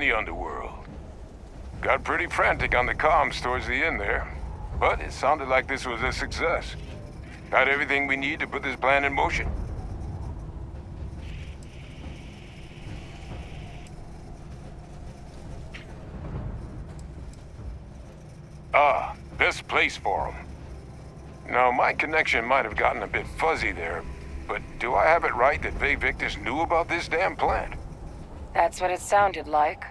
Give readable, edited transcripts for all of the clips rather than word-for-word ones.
the underworld. Got pretty frantic on the comms towards the end there, but it sounded like this was a success. Got everything we need to put this plan in motion. Ah, this place for them. Now, my connection might have gotten a bit fuzzy there, but do I have it right that Vay Victus knew about this damn plant? That's what it sounded like.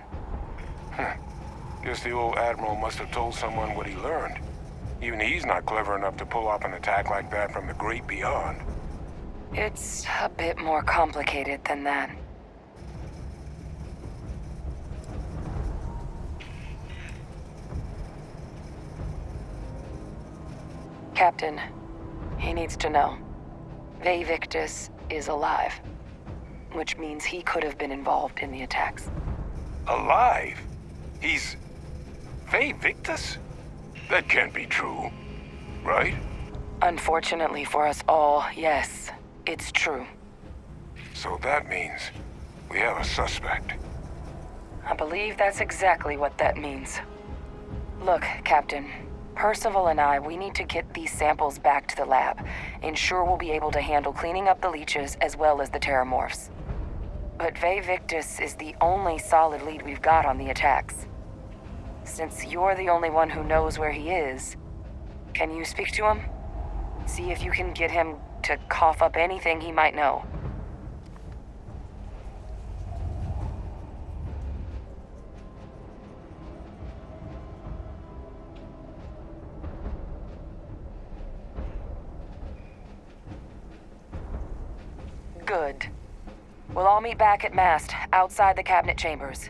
Guess the old Admiral must have told someone what he learned. Even he's not clever enough to pull off an attack like that from the great beyond. It's a bit more complicated than that. Captain, he needs to know. Vay Victus is alive, which means he could have been involved in the attacks. Alive? He's... Vay Victus? That can't be true, right? Unfortunately for us all, yes, it's true. So that means we have a suspect. I believe that's exactly what that means. Look, Captain, Percival and we need to get these samples back to the lab. Ensure we'll be able to handle cleaning up the leeches as well as the terramorphs. But Vay Victus is the only solid lead we've got on the attacks. Since you're the only one who knows where he is, can you speak to him? See if you can get him to cough up anything he might know. Good. We'll all meet back at mast, outside the cabinet chambers.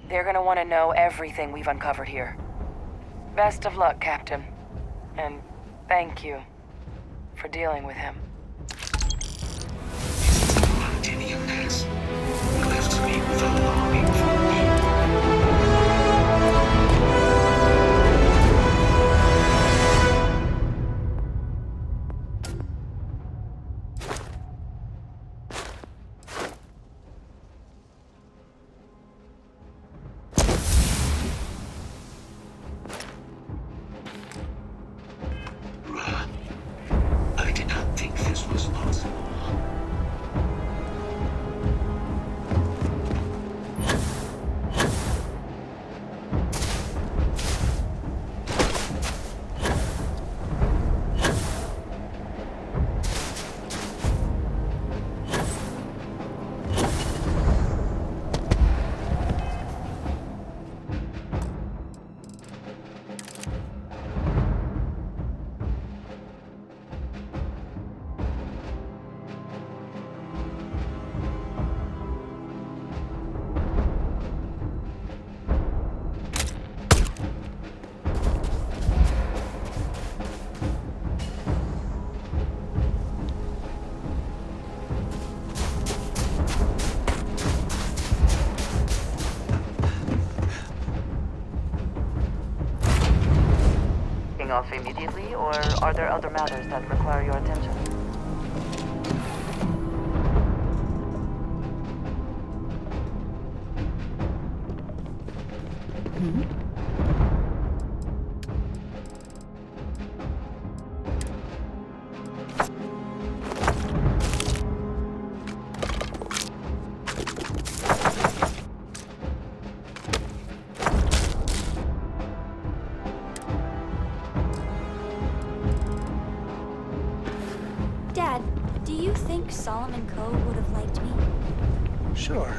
They're gonna want to know everything we've uncovered here. Best of luck, Captain. And thank you for dealing with him. Actinium-X left me with a longing for you. I did not think this was possible. Off immediately, or are there other matters that require your attention? Dad, do you think Solomon Coe would have liked me? Sure.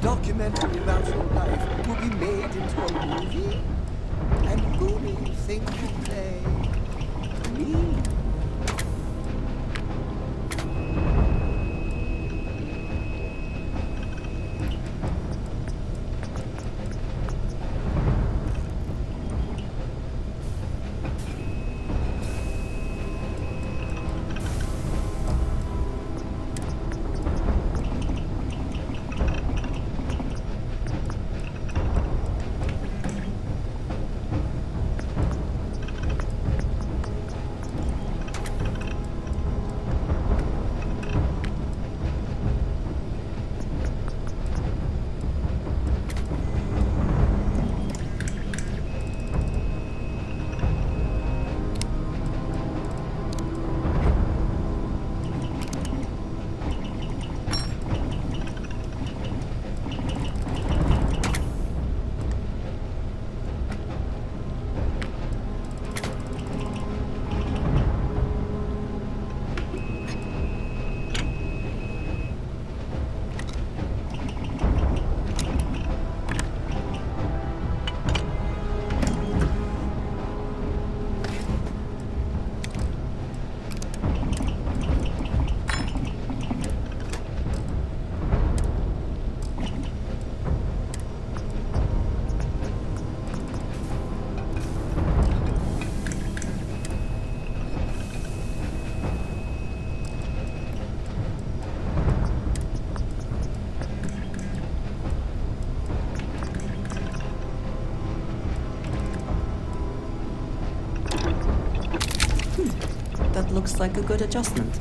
documentary about your life will be made into a movie? And who do you think will play me? That looks like a good adjustment.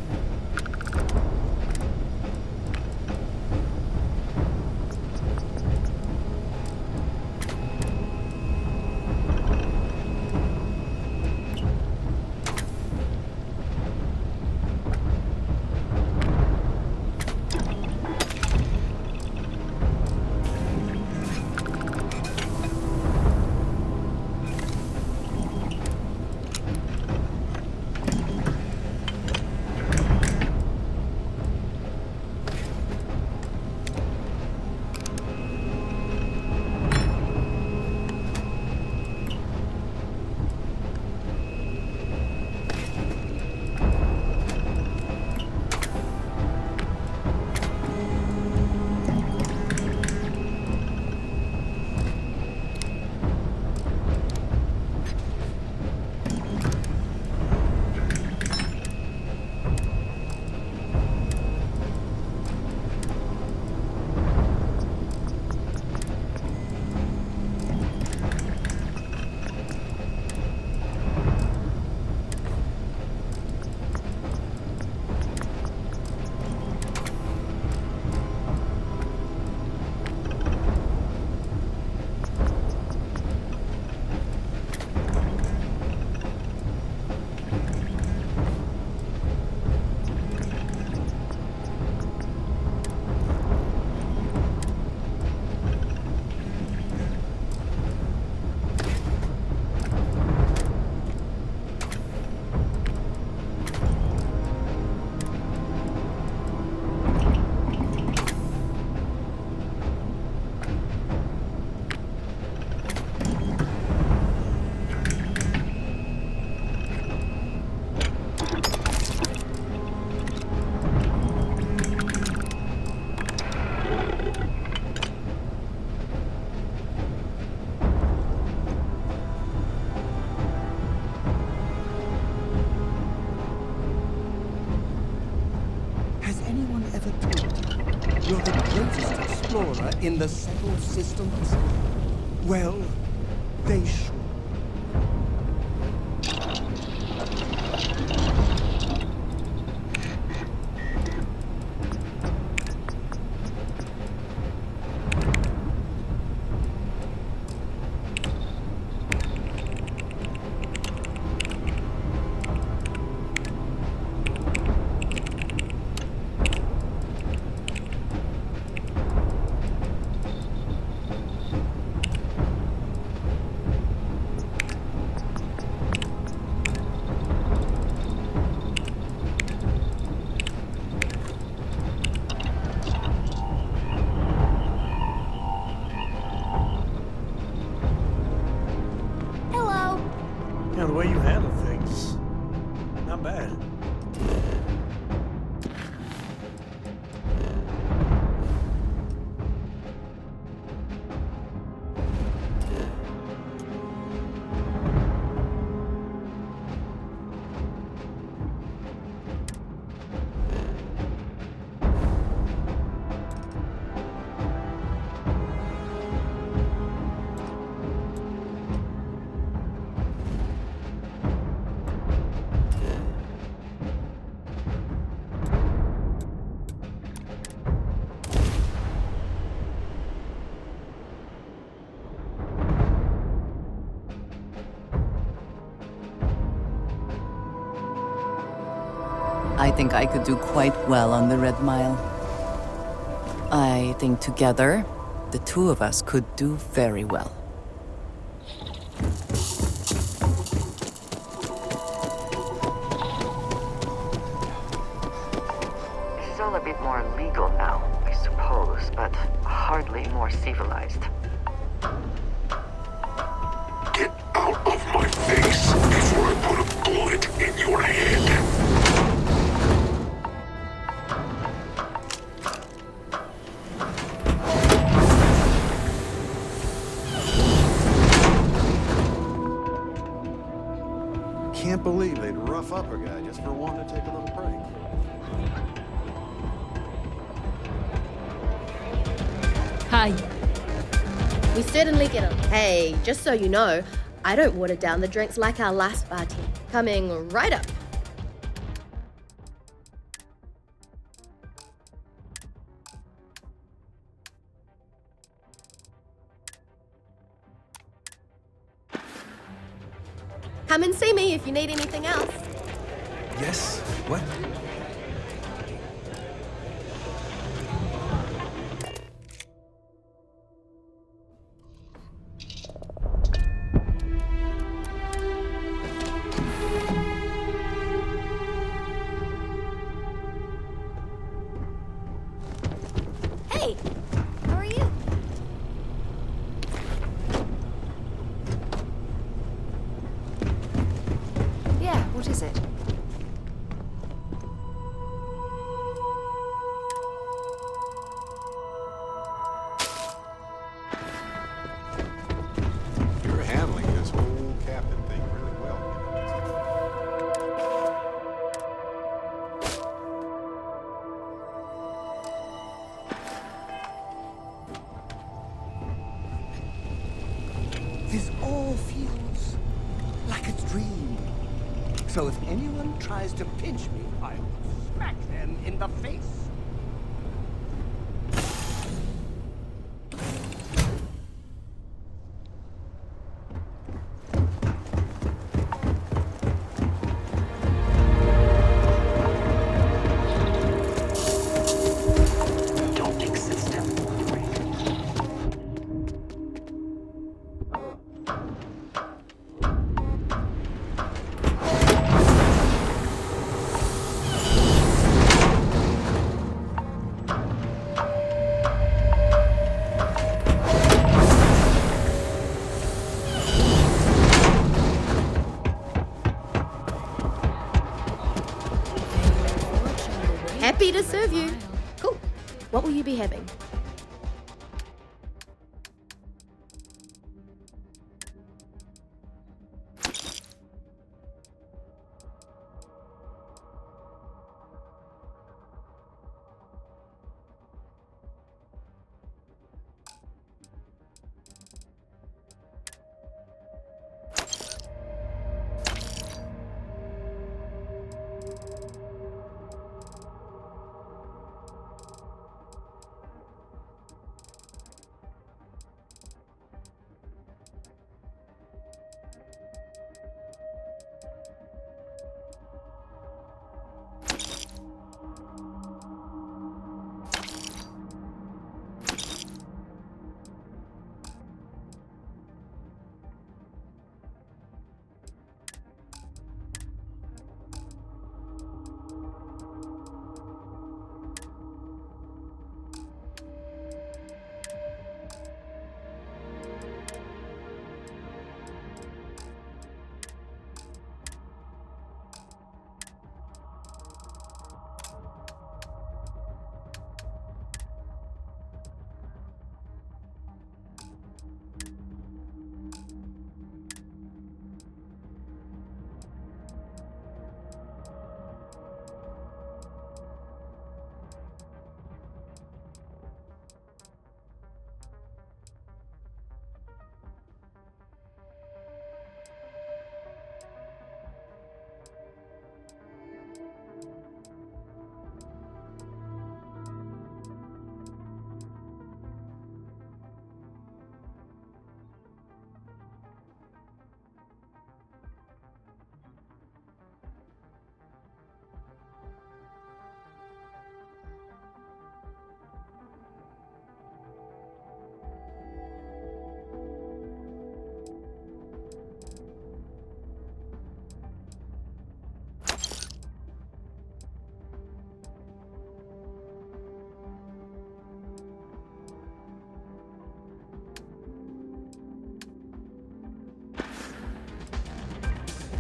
You're the greatest explorer in the settled systems? Well, they should. think I could do quite well on the Red Mile. I think together, the two of us could do very well. This is all a bit more legal now, I suppose, but hardly more civilized. Get out of my face before I put a bullet in your head. Can't believe they'd rough up a guy just for wanting to take a little break. Hi. We certainly get 'em. Hey, just so you know, I don't water down the drinks like our last bartender. Coming right up. Come and see me if you need anything else. Yes? What? Hey! How are you? Yeah, what is it? You're handling this whole captain thing really well. This all feels like a dream. So if anyone tries to pinch me, I'll smack them in the face. Don't exist anymore. Happy to serve you. Cool. What will you be having?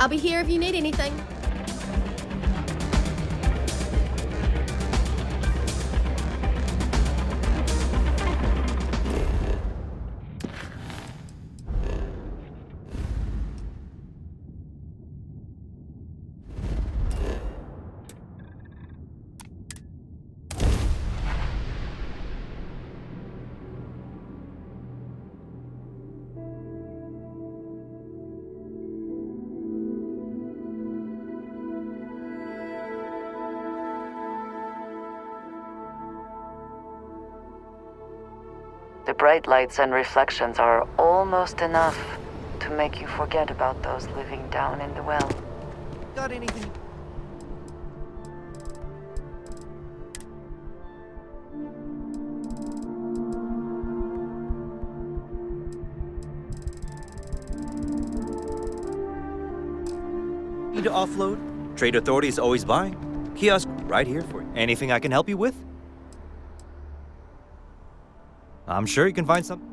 I'll be here if you need anything. The bright lights and reflections are almost enough to make you forget about those living down in the well. Got anything? Need to offload? Trade Authority is always buying. Kiosk right here for you. Anything I can help you with? I'm sure you can find some.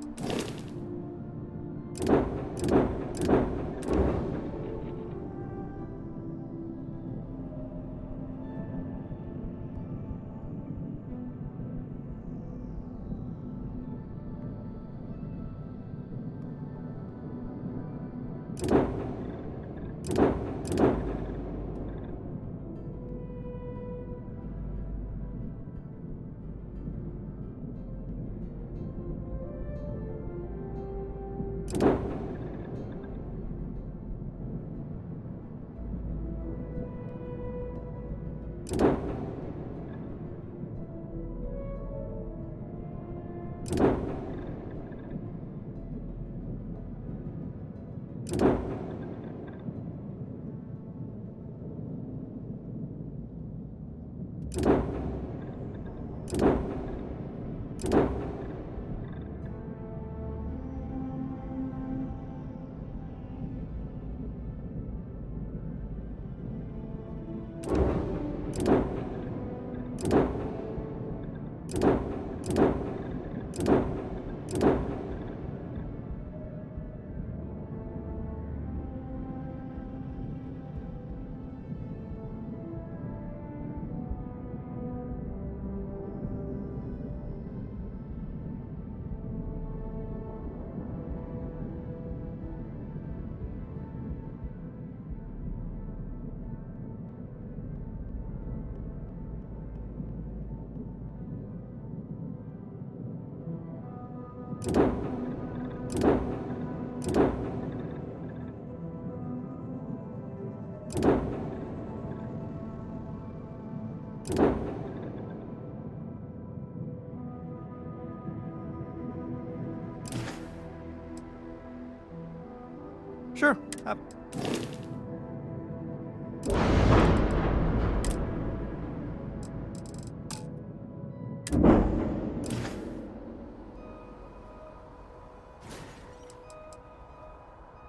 Sure.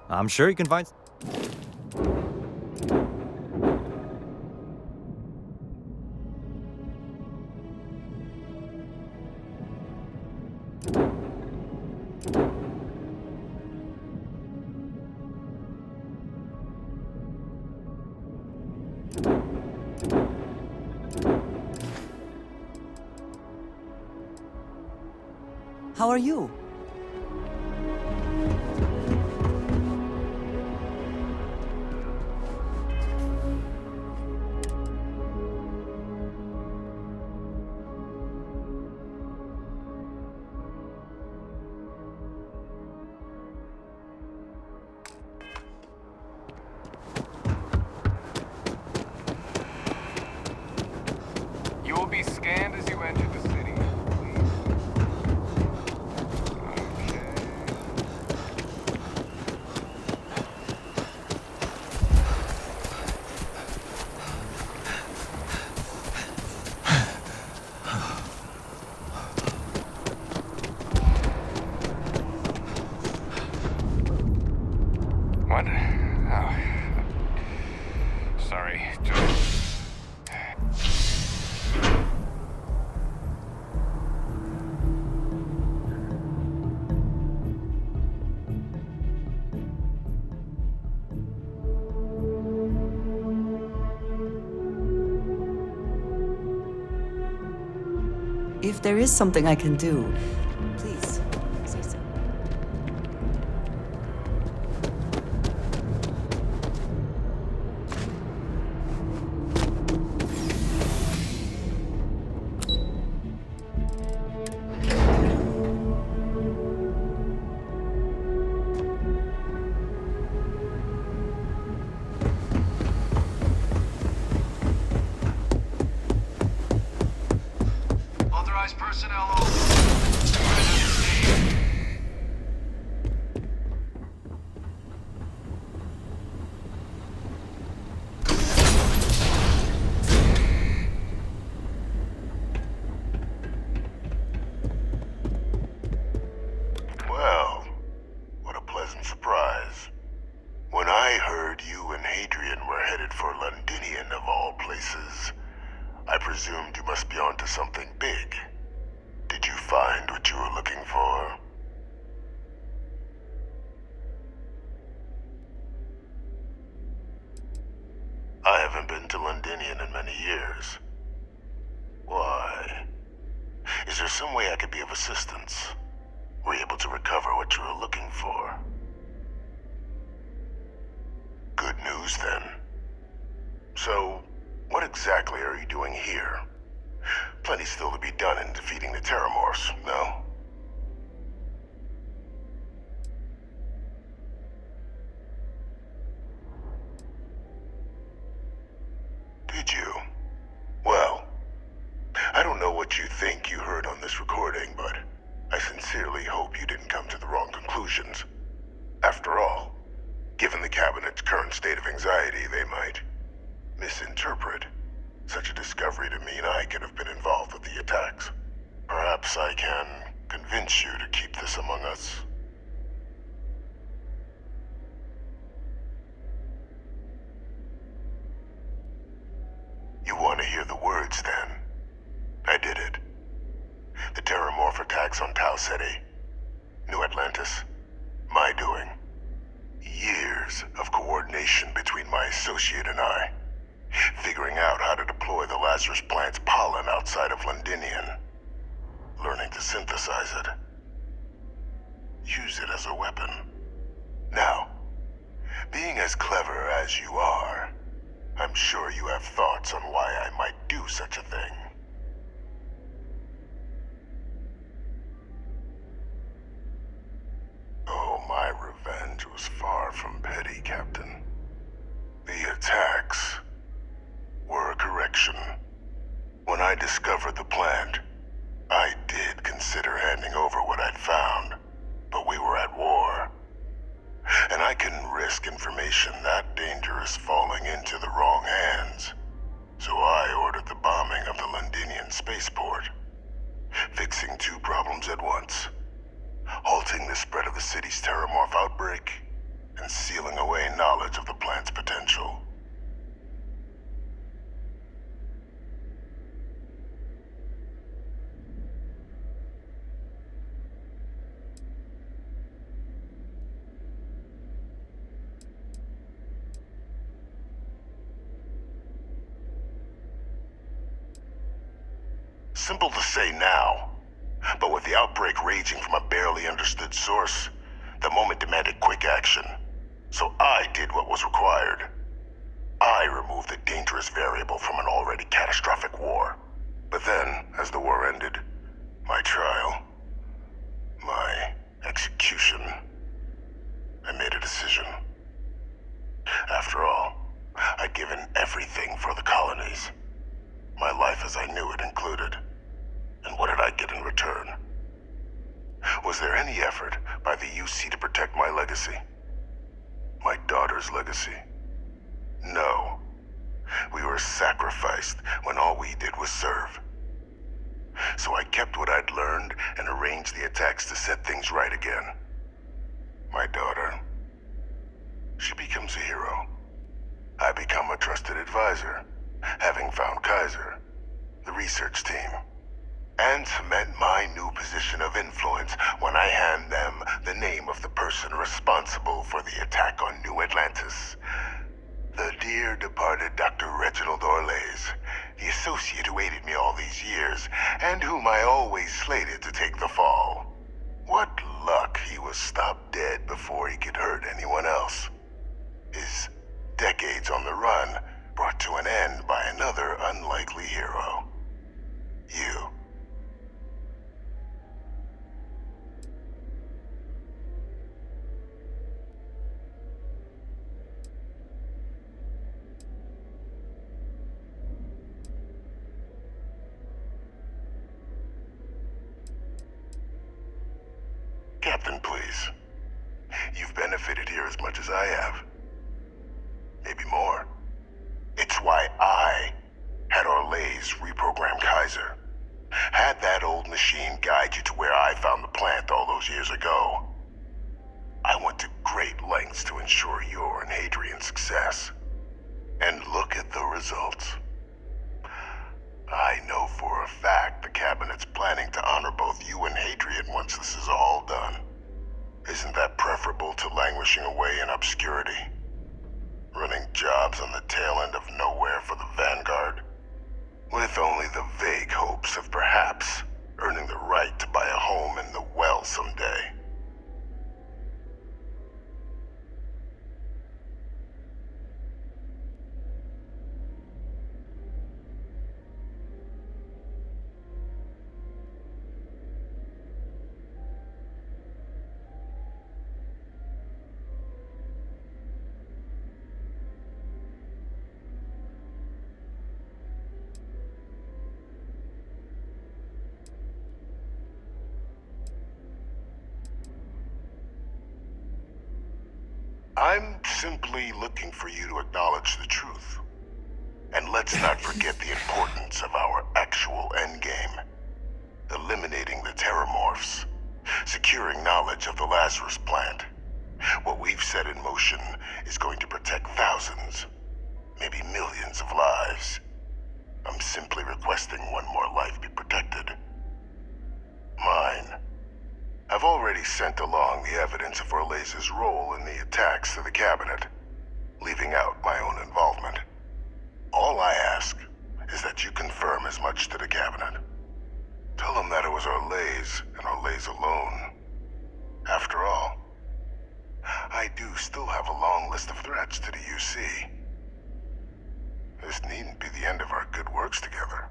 I'm sure you can find. How are you? You will be scanned as you enter the city. What? Oh. Sorry. If there is something I can do, please say so. Authorized personnel only. Well, what a pleasant surprise. When I heard you and Hadrian were headed for Londinian of all places, I presumed you must be onto something big. Did you find what you were looking for? I haven't been to Londinian in many years. Why? Is there some way I could be of assistance? Were you able to recover what you were looking for? Good news, then. So, what exactly are you doing here? Plenty still to be done in defeating the Terramorphs, no? Did you? Well, I don't know what you think you heard on this recording, but I sincerely hope you didn't come to the wrong conclusions. After all, given the Cabinet's current state of anxiety, they might misinterpret such a discovery to mean I could have been involved with the attacks. Perhaps I can convince you to keep this among us. You want to hear the words, then? I did it. The Terramorph attacks on Tau Ceti, New Atlantis, my doing. Years of coordination between my associate and I, figuring out how to deploy the Lazarus plant's pollen outside of Londinian, learning to synthesize it, use it as a weapon. Now, being as clever as you are, I'm sure you have thoughts on why I might do such a thing. Oh, my revenge was far from petty, Captain. The attacks were a correction. When I discovered the plant, I did consider handing over what I'd found, but we were at war. And I couldn't risk information that dangerous falling into the wrong hands. So I ordered the bombing of the Londinian spaceport, fixing two problems at once. Halting the spread of the city's Terramorph outbreak, and sealing away knowledge of the plant's potential. Simple to say now, but with the outbreak raging from a barely understood source, the moment demanded quick action. So I did what was required. I removed the dangerous variable from an already catastrophic war. But then, as the war ended, my trial, my execution, I made a decision. After all, I'd given everything for the colonies. My life as I knew it included. And what did I get in return? Was there any effort by the UC to protect my legacy? My daughter's legacy? No. We were sacrificed when all we did was serve. So I kept what I'd learned and arranged the attacks to set things right again. My daughter, she becomes a hero. I become a trusted advisor, having found Kaiser, the research team, and cement my new position of influence when I hand them the name of the person responsible for the attack on New Atlantis. The dear departed Dr. Reginald Orlays, the associate who aided me all these years, and whom I always slated to take the fall. What luck he was stopped dead before he could hurt anyone else. His decades on the run brought to an end by another unlikely hero. You. Captain, please. You've benefited here as much as I have. Maybe more. It's why I had Orlays reprogram Kaiser. Had that old machine guide you to where I found the plant all those years ago. I went to great lengths to ensure your and Hadrian's success. And look at the results. I know for a fact the Cabinet's planning to honor both you and Hadrian once this is all done. Isn't that preferable to languishing away in obscurity? Running jobs on the tail end of nowhere for the Vanguard? With only the vague hopes of perhaps earning the right to buy a home in the well someday. I'm simply looking for you to acknowledge the truth. And let's not forget the importance of our actual endgame. Eliminating the Terramorphs. Securing knowledge of the Lazarus plant. What we've set in motion is going to protect thousands, maybe millions of lives. I'm simply requesting one more life be protected. Mine. I've already sent along the evidence of Orlays' role in the attacks to the Cabinet, leaving out my own involvement. All I ask is that you confirm as much to the Cabinet. Tell them that it was Orlays and Orlays alone. After all, I do still have a long list of threats to the UC. This needn't be the end of our good works together.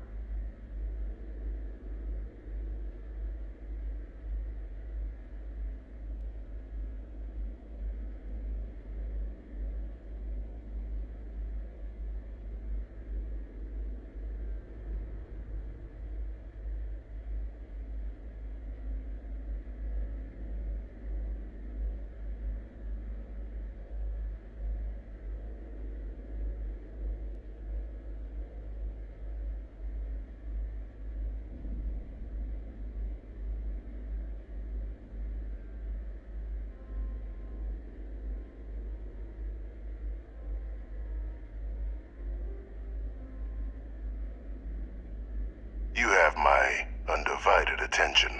You have my undivided attention.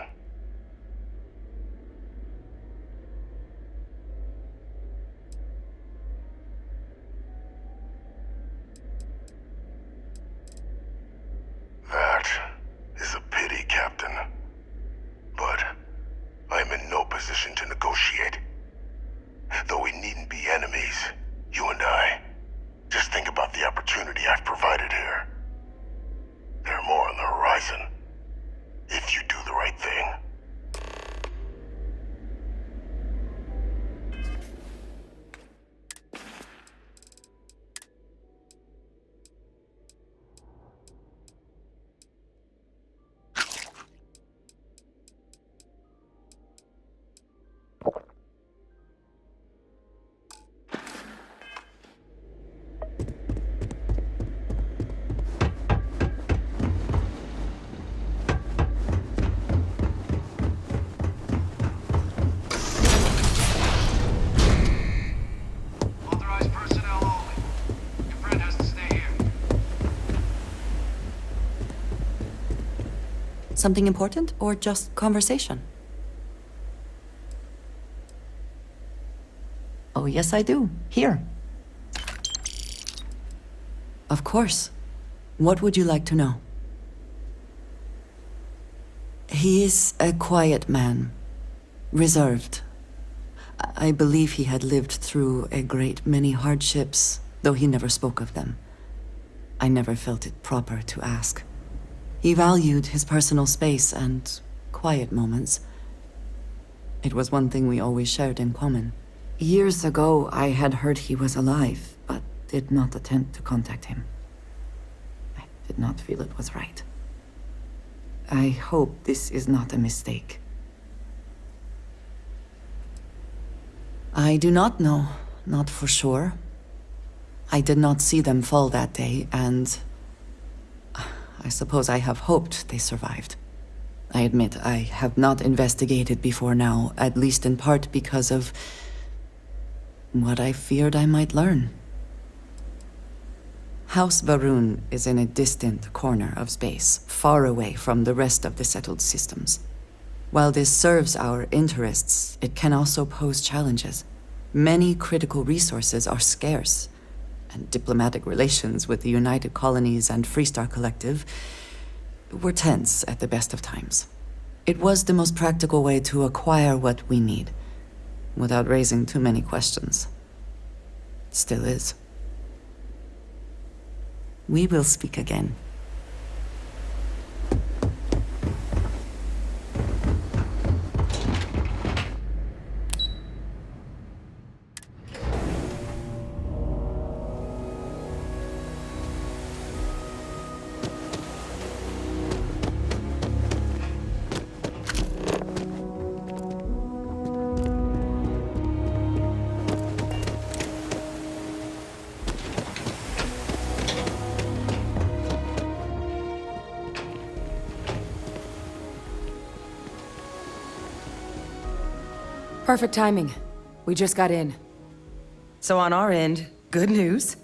That is a pity, Captain. But I'm in no position to negotiate. Though we needn't be enemies, you and I. Just think about the opportunity I've provided here. There are more on the horizon, if you do the right thing. Authorized personnel only. Your friend has to stay here. Something important or just conversation? Oh, yes, I do. Here. Of course. What would you like to know? He is a quiet man. Reserved. I believe he had lived through a great many hardships, though he never spoke of them. I never felt it proper to ask. He valued his personal space and quiet moments. It was one thing we always shared in common. Years ago, I had heard he was alive, but did not attempt to contact him. I did not feel it was right. I hope this is not a mistake. I do not know, not for sure. I did not see them fall that day, and I suppose I have hoped they survived. I admit I have not investigated before now, at least in part because of what I feared I might learn. House Varun is in a distant corner of space, far away from the rest of the settled systems. While this serves our interests, it can also pose challenges. Many critical resources are scarce, and diplomatic relations with the United Colonies and Freestar Collective were tense at the best of times. It was the most practical way to acquire what we need, without raising too many questions. Still is. We will speak again. Perfect timing. We just got in. So on our end, good news.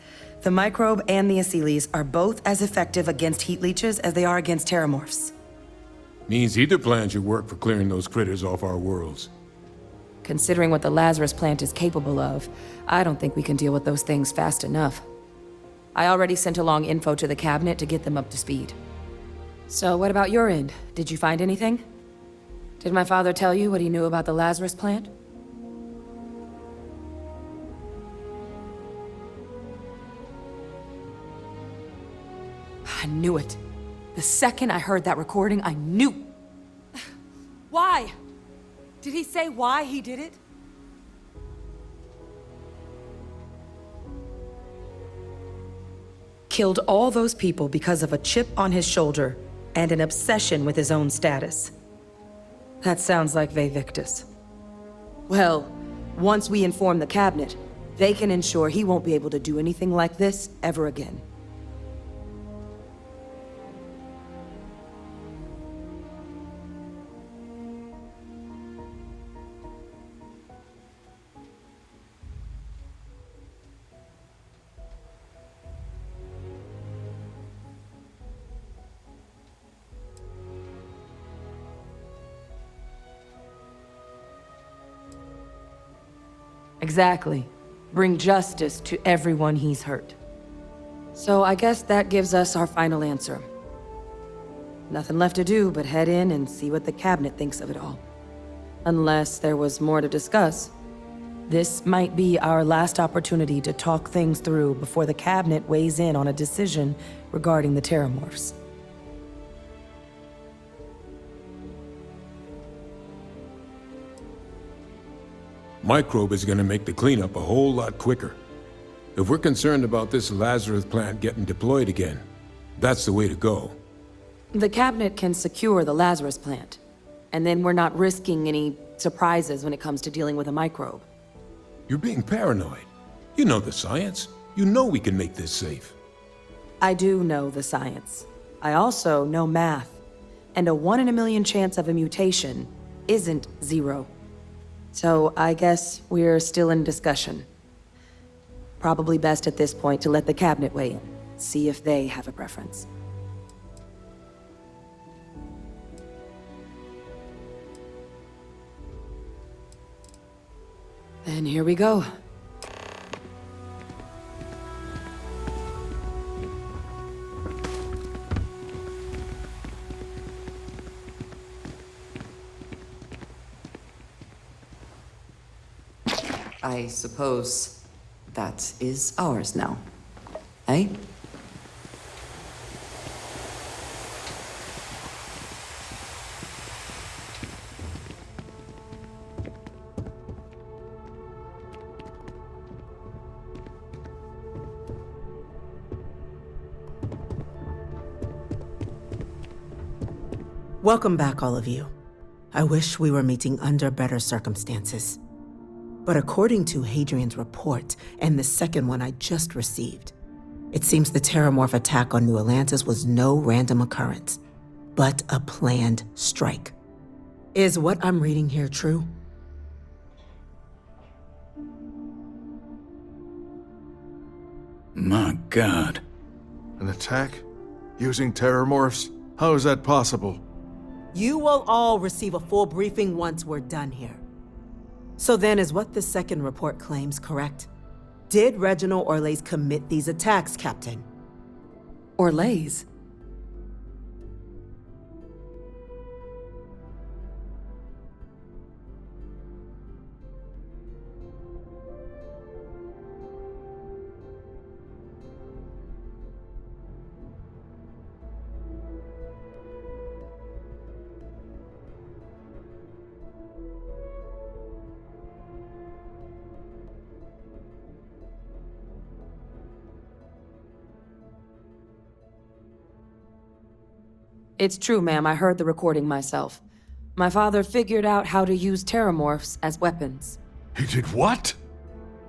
The microbe and the Asylees are both as effective against heat leeches as they are against terramorphs. Means either plan should work for clearing those critters off our worlds. Considering what the Lazarus plant is capable of, I don't think we can deal with those things fast enough. I already sent along info to the cabinet to get them up to speed. So what about your end? Did you find anything? Did my father tell you what he knew about the Lazarus plant? I knew it. The second I heard that recording, I knew. Why? Did he say why he did it? Killed all those people because of a chip on his shoulder and an obsession with his own status. That sounds like Victus. Well, once we inform the cabinet, they can ensure he won't be able to do anything like this ever again. Exactly. Bring justice to everyone he's hurt. So I guess that gives us our final answer. Nothing left to do but head in and see what the cabinet thinks of it all. Unless there was more to discuss. This might be our last opportunity to talk things through before the cabinet weighs in on a decision regarding the terramorphs. Microbe is gonna make the cleanup a whole lot quicker. If we're concerned about this Lazarus plant getting deployed again, that's the way to go. The cabinet can secure the Lazarus plant, and then we're not risking any surprises when it comes to dealing with a microbe. You're being paranoid. You know the science. You know we can make this safe. I do know the science. I also know math, and a 1 in a million chance of a mutation isn't 0. So I guess we're still in discussion. Probably best at this point to let the cabinet weigh in, see if they have a preference. Then here we go. I suppose that is ours now. Eh? Welcome back, all of you. I wish we were meeting under better circumstances. But according to Hadrian's report, and the second one I just received, it seems the Terramorph attack on New Atlantis was no random occurrence, but a planned strike. Is what I'm reading here true? My God. An attack? Using terramorphs? How is that possible? You will all receive a full briefing once we're done here. So then, is what the second report claims correct? Did Reginald Orlays commit these attacks, Captain? Orlays? It's true, ma'am. I heard the recording myself. My father figured out how to use terramorphs as weapons. He did what?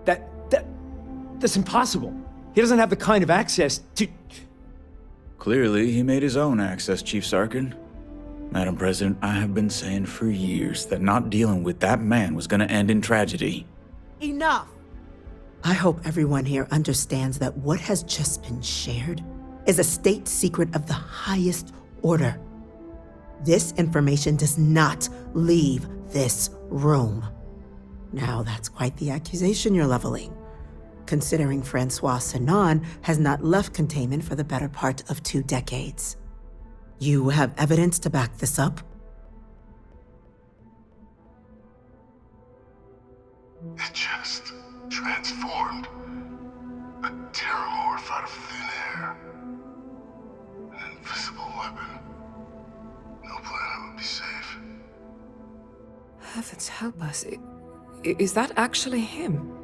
That's impossible. He doesn't have the kind of access to... Clearly, he made his own access, Chief Sarkin. Madam President, I have been saying for years that not dealing with that man was gonna end in tragedy. Enough! I hope everyone here understands that what has just been shared is a state secret of the highest order. This information does not leave this room. Now, that's quite the accusation you're leveling, considering Francois Sinon has not left containment for the better part of 2 decades. You have evidence to back this up? It just transformed. A terramorph out of thin air. An invisible weapon. No planet would be safe. Heavens help us. Is that actually him?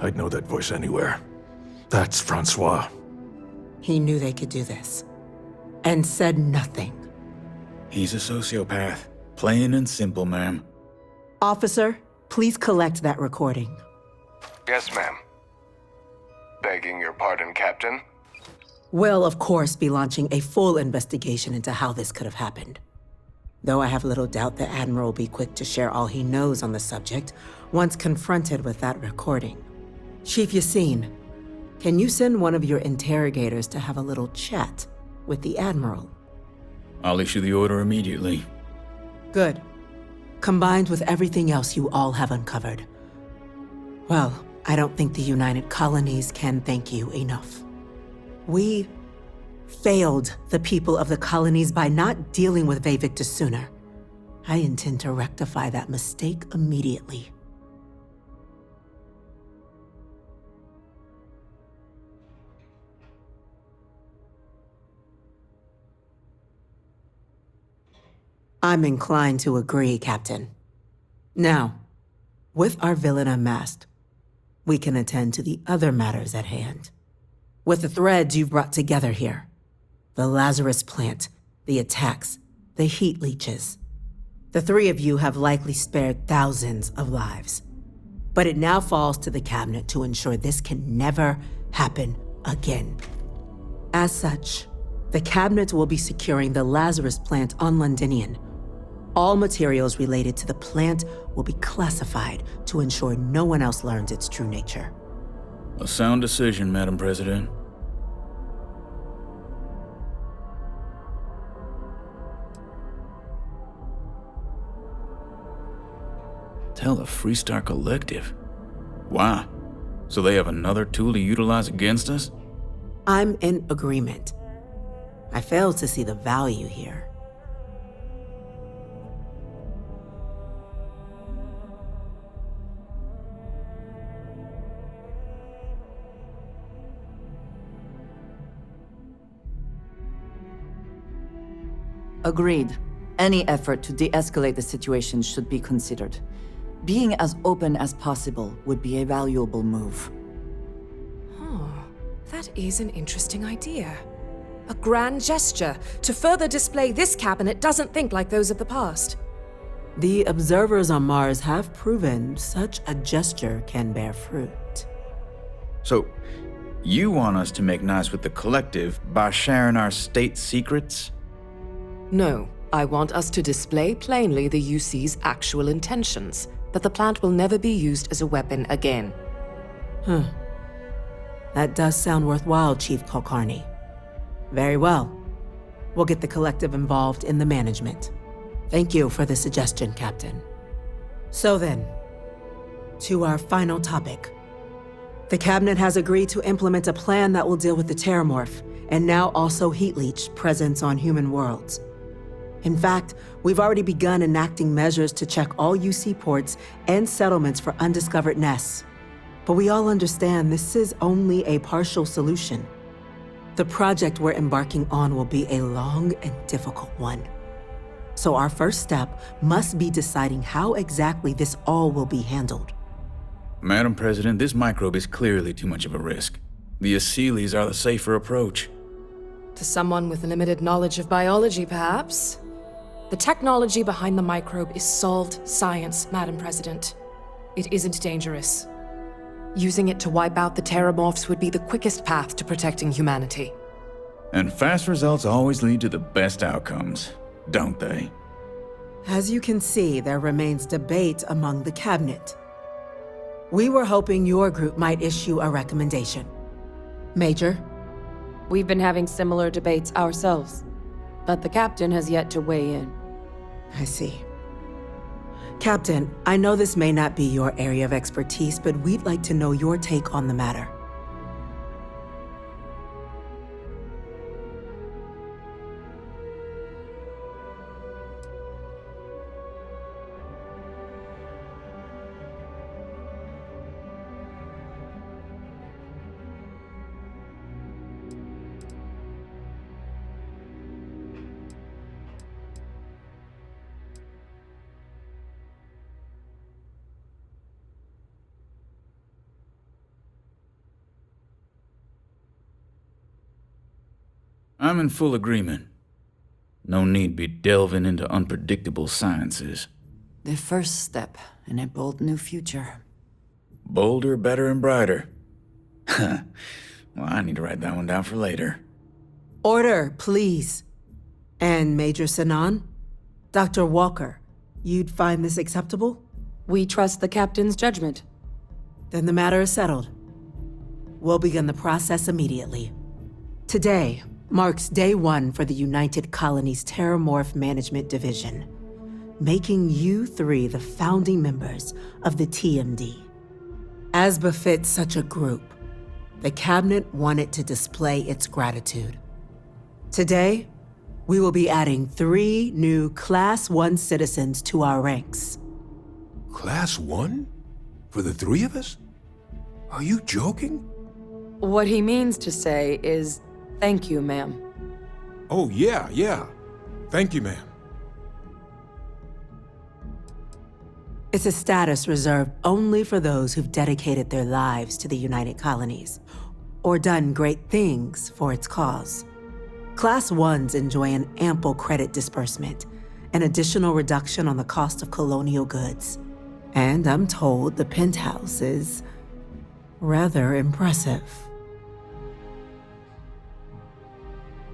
I'd know that voice anywhere. That's Francois. He knew they could do this, and said nothing. He's a sociopath. Plain and simple, ma'am. Officer, please collect that recording. Yes, ma'am. Begging your pardon, Captain. We'll, of course, be launching a full investigation into how this could have happened. Though I have little doubt the Admiral will be quick to share all he knows on the subject once confronted with that recording. Chief Yassine, can you send one of your interrogators to have a little chat with the Admiral? I'll issue the order immediately. Good. Combined with everything else you all have uncovered. Well, I don't think the United Colonies can thank you enough. We failed the people of the colonies by not dealing with Vevictus sooner. I intend to rectify that mistake immediately. I'm inclined to agree, Captain. Now, with our villain unmasked, we can attend to the other matters at hand. With the threads you've brought together here, the Lazarus plant, the attacks, the heat leeches, the 3 of you have likely spared thousands of lives. But it now falls to the Cabinet to ensure this can never happen again. As such, the Cabinet will be securing the Lazarus plant on Londinian. All materials related to the plant will be classified to ensure no one else learns its true nature. A sound decision, Madam President. Tell the Freestar Collective. Why? So they have another tool to utilize against us? I'm in agreement. I fail to see the value here. Agreed. Any effort to de-escalate the situation should be considered. Being as open as possible would be a valuable move. That is an interesting idea. A grand gesture to further display this cabinet doesn't think like those of the past. The observers on Mars have proven such a gesture can bear fruit. So, you want us to make nice with the collective by sharing our state secrets? No, I want us to display plainly the UC's actual intentions, that the plant will never be used as a weapon again. That does sound worthwhile, Chief Kulkarni. Very well. We'll get the collective involved in the management. Thank you for the suggestion, Captain. So then, to our final topic. The Cabinet has agreed to implement a plan that will deal with the Terramorph, and now also Heat Leech presence on human worlds. In fact, we've already begun enacting measures to check all UC ports and settlements for undiscovered nests. But we all understand this is only a partial solution. The project we're embarking on will be a long and difficult one. So our first step must be deciding how exactly this all will be handled. Madam President, this microbe is clearly too much of a risk. The Aseles are the safer approach. To someone with limited knowledge of biology, perhaps? The technology behind the microbe is solved science, Madam President. It isn't dangerous. Using it to wipe out the Terramorphs would be the quickest path to protecting humanity. And fast results always lead to the best outcomes, don't they? As you can see, there remains debate among the Cabinet. We were hoping your group might issue a recommendation. Major? We've been having similar debates ourselves, but the captain has yet to weigh in. I see. Captain, I know this may not be your area of expertise, but we'd like to know your take on the matter. I'm in full agreement. No need be delving into unpredictable sciences. The first step in a bold new future. Bolder, better, and brighter. Well, I need to write that one down for later. Order, please. And Major Sinan? Dr. Walker, you'd find this acceptable? We trust the captain's judgment. Then the matter is settled. We'll begin the process immediately. Today marks day one for the United Colonies Terramorph Management Division, making you three the founding members of the TMD. As befits such a group, the Cabinet wanted to display its gratitude. Today, we will be adding 3 new Class 1 citizens to our ranks. Class 1? For the 3 of us? Are you joking? What he means to say is, thank you, ma'am. Oh, yeah. Thank you, ma'am. It's a status reserved only for those who've dedicated their lives to the United Colonies, or done great things for its cause. Class 1s enjoy an ample credit disbursement, an additional reduction on the cost of colonial goods. And I'm told the penthouse is rather impressive.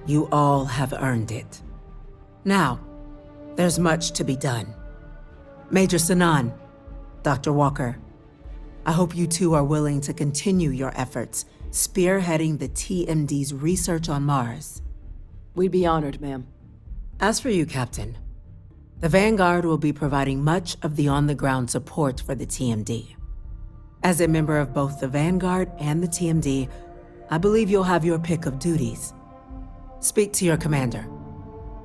You all have earned it. Now, there's much to be done. Major Sinan, Dr. Walker, I hope you two are willing to continue your efforts spearheading the TMD's research on Mars. We'd be honored, ma'am. As for you, Captain, the Vanguard will be providing much of the on-the-ground support for the TMD. As a member of both the Vanguard and the TMD, I believe you'll have your pick of duties. Speak to your commander,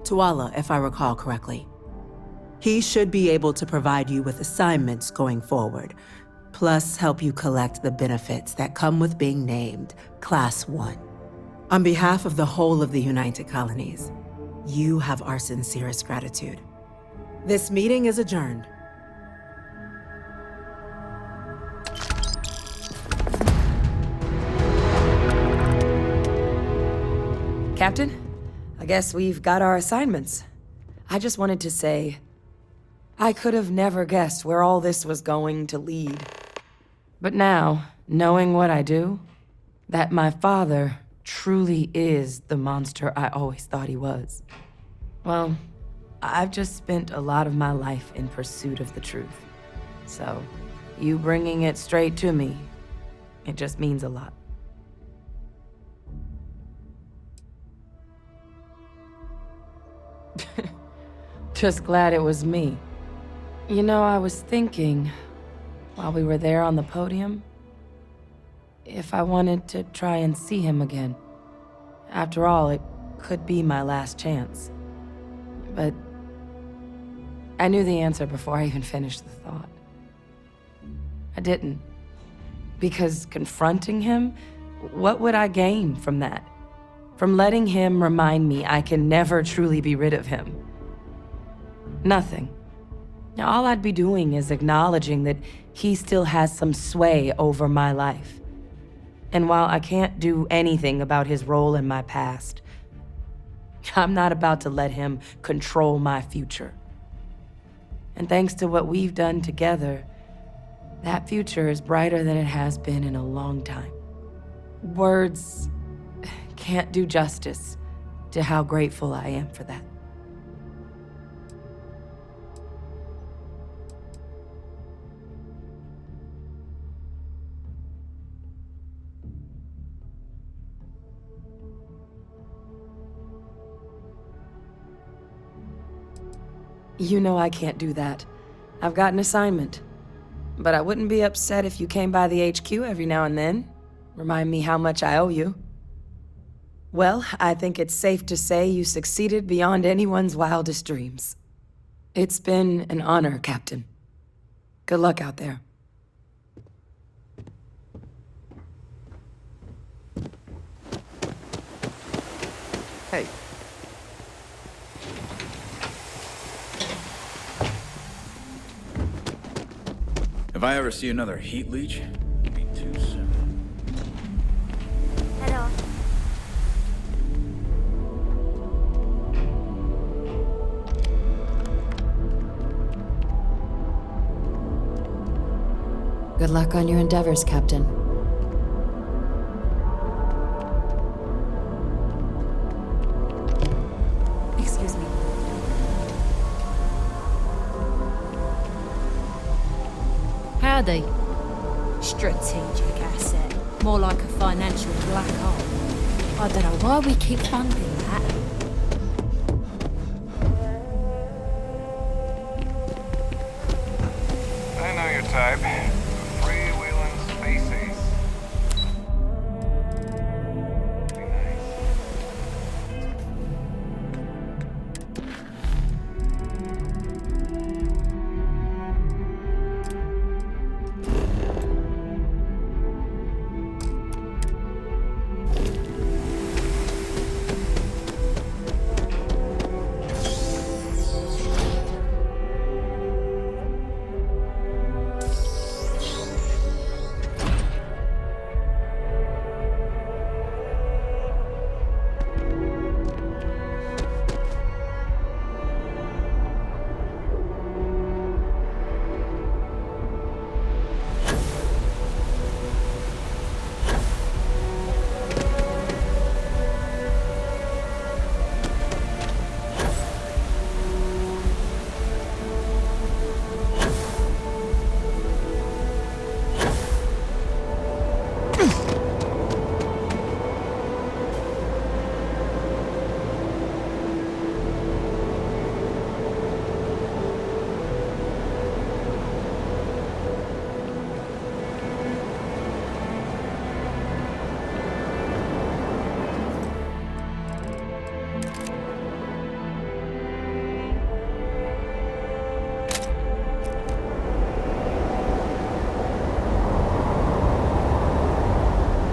Tuala, if I recall correctly. He should be able to provide you with assignments going forward, plus help you collect the benefits that come with being named Class 1. On behalf of the whole of the United Colonies, You have our sincerest gratitude. This meeting is adjourned. Captain, I guess we've got our assignments. I just wanted to say, I could have never guessed where all this was going to lead. But now, knowing what I do, that my father truly is the monster I always thought he was. Well, I've just spent a lot of my life in pursuit of the truth. So, you bringing it straight to me, it just means a lot. Just glad it was me. You know, I was thinking, while we were there on the podium, if I wanted to try and see him again. After all, it could be my last chance. But I knew the answer before I even finished the thought. I didn't. Because confronting him, what would I gain from that? From letting him remind me I can never truly be rid of him? Nothing. Now, all I'd be doing is acknowledging that he still has some sway over my life. And while I can't do anything about his role in my past, I'm not about to let him control my future. And thanks to what we've done together, that future is brighter than it has been in a long time. Words can't do justice to how grateful I am for that. You know I can't do that. I've got an assignment. But I wouldn't be upset if you came by the HQ every now and then. Remind me how much I owe you. Well, I think it's safe to say you succeeded beyond anyone's wildest dreams. It's been an honor, Captain. Good luck out there. Hey. If I ever see another heat leech, it'll be too soon. Hello. Good luck on your endeavors, Captain. Excuse me. Howdy. Strategic asset. More like a financial black hole. I don't know why we keep funding that. I know your type.